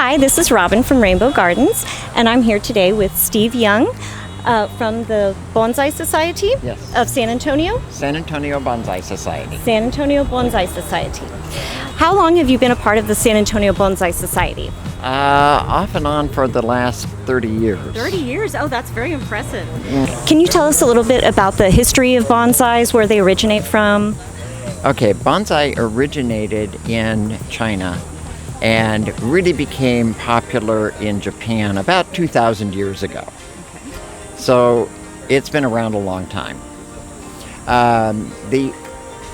Hi, this is Robin from Rainbow Gardens, and I'm here today with Steve Young from the Bonsai Society Yes. of San Antonio. San Antonio Bonsai Society. San Antonio Bonsai Society. How long have you been a part of the San Antonio Bonsai Society? Off and on for the last 30 years. 30 years? Oh, that's very impressive. Can you tell us a little bit about the history of bonsais, where they originate from? Okay, bonsai originated in China and really became popular in Japan about 2,000 years ago. Okay. So it's been around a long time. The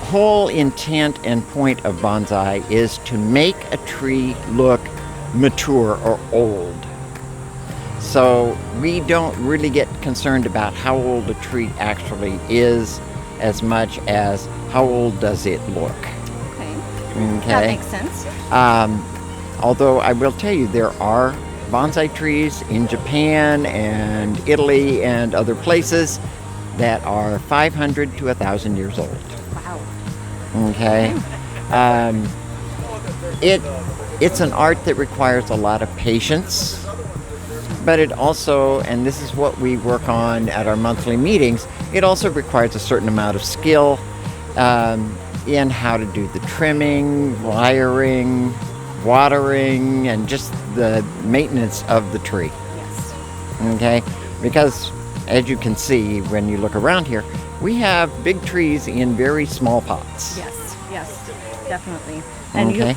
whole intent and point of bonsai is to make a tree look mature or old. So we don't really get concerned about how old a tree actually is as much as how old does it look. Okay. That makes sense. Although I will tell you, there are bonsai trees in Japan and Italy and other places that are 500 to 1,000 years old. Wow. Okay. It's an art that requires a lot of patience, but it also, and this is what we work on at our monthly meetings, it also requires a certain amount of skill in how to do the trimming, wiring, watering, and just the maintenance of the tree. Yes. Okay? Because as you can see when you look around here, we have big trees in very small pots. Yes, definitely. And Okay.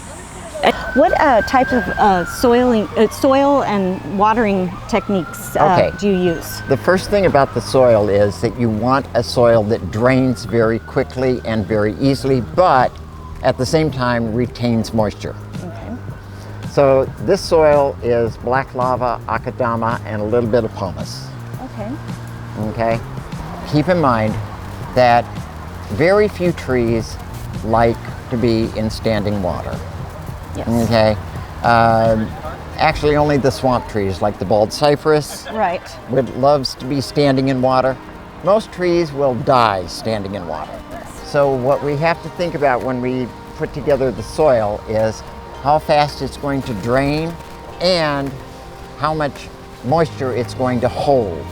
what types of soil and watering techniques do you use? The first thing about the soil is that you want a soil that drains very quickly and very easily, but at the same time retains moisture. Okay. So this soil is black lava, akadama, and a little bit of pumice. Okay. Okay? Keep in mind that very few trees like to be in standing water. Yes. Okay? Actually, only the swamp trees like the bald cypress Right. loves to be standing in water. Most trees will die standing in water. So what we have to think about when we put together the soil is how fast it's going to drain and how much moisture it's going to hold,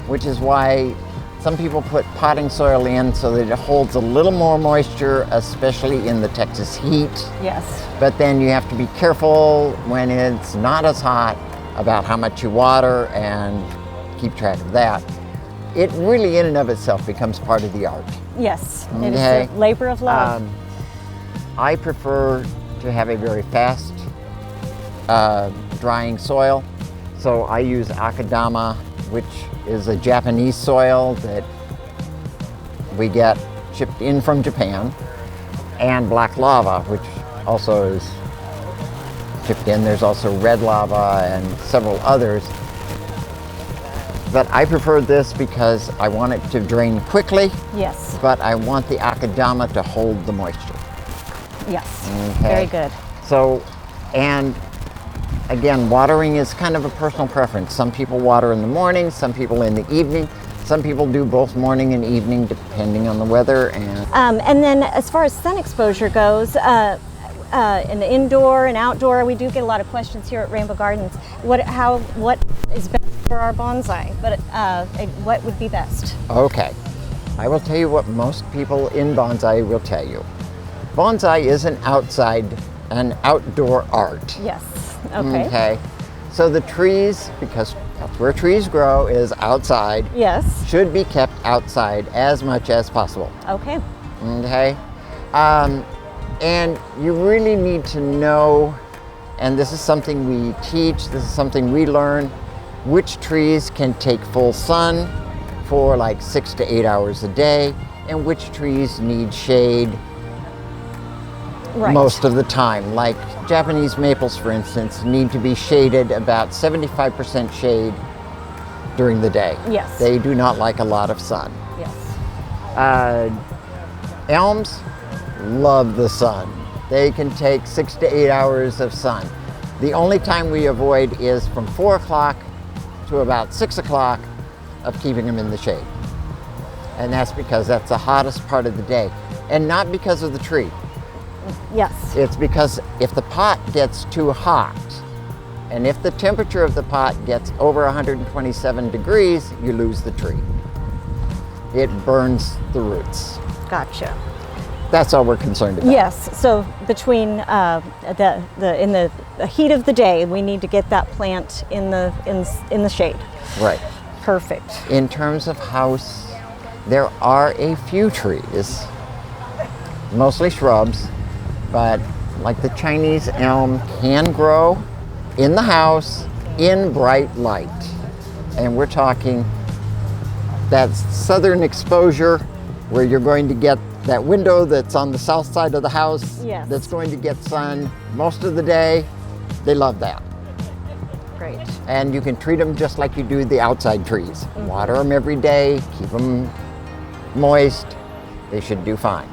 which is why some people put potting soil in so that it holds a little more moisture, especially in the Texas heat. Yes. But then you have to be careful when it's not as hot about how much you water and keep track of that. It really in and of itself becomes part of the art. Yes. Okay. It is a labor of love. I prefer to have a very fast drying soil. So I use akadama, which is a Japanese soil that we get shipped in from Japan, and black lava, which also is shipped in. There's also red lava and several others. But I prefer this because I want it to drain quickly, Yes. but I want the akadama to hold the moisture. Yes. Okay. Very good. So, and again, watering is kind of a personal preference. Some people water in the morning, some people in the evening. Some people do both morning and evening depending on the weather. And then as far as sun exposure goes, in the indoor and outdoor, we do get a lot of questions here at Rainbow Gardens. What is best for our bonsai? But what would be best? Okay, I will tell you what most people in bonsai will tell you. Bonsai is an outdoor art. Yes. Okay. Okay. So the trees, because that's where trees grow, is outside. Yes. Should be kept outside as much as possible. Okay. Okay. And you really need to know, and this is something we teach, this is something we learn, which trees can take full sun for like 6 to 8 hours a day, and which trees need shade Right. most of the time. Like Japanese maples, for instance, need to be shaded about 75% shade during the day. Yes. They do not like a lot of sun. Yes. Elms love the sun. They can take 6 to 8 hours of sun. The only time we avoid is from 4 o'clock to about 6 o'clock of keeping them in the shade. And that's because that's the hottest part of the day. And not because of the tree. Yes. It's because if the pot gets too hot, And if the temperature of the pot gets over 127 degrees, you lose the tree. It burns the roots. Gotcha. That's all we're concerned about. Yes. So between in the heat of the day, we need to get that plant in the shade. Right. Perfect. In terms of house, there are a few trees, mostly shrubs, but like the Chinese elm can grow in the house in bright light. And we're talking that southern exposure where you're going to get that window that's on the south side of the house. Yes. That's going to get sun most of the day. They love that. Great. And you can treat them just like you do the outside trees. Water them every day, keep them moist. They should do fine.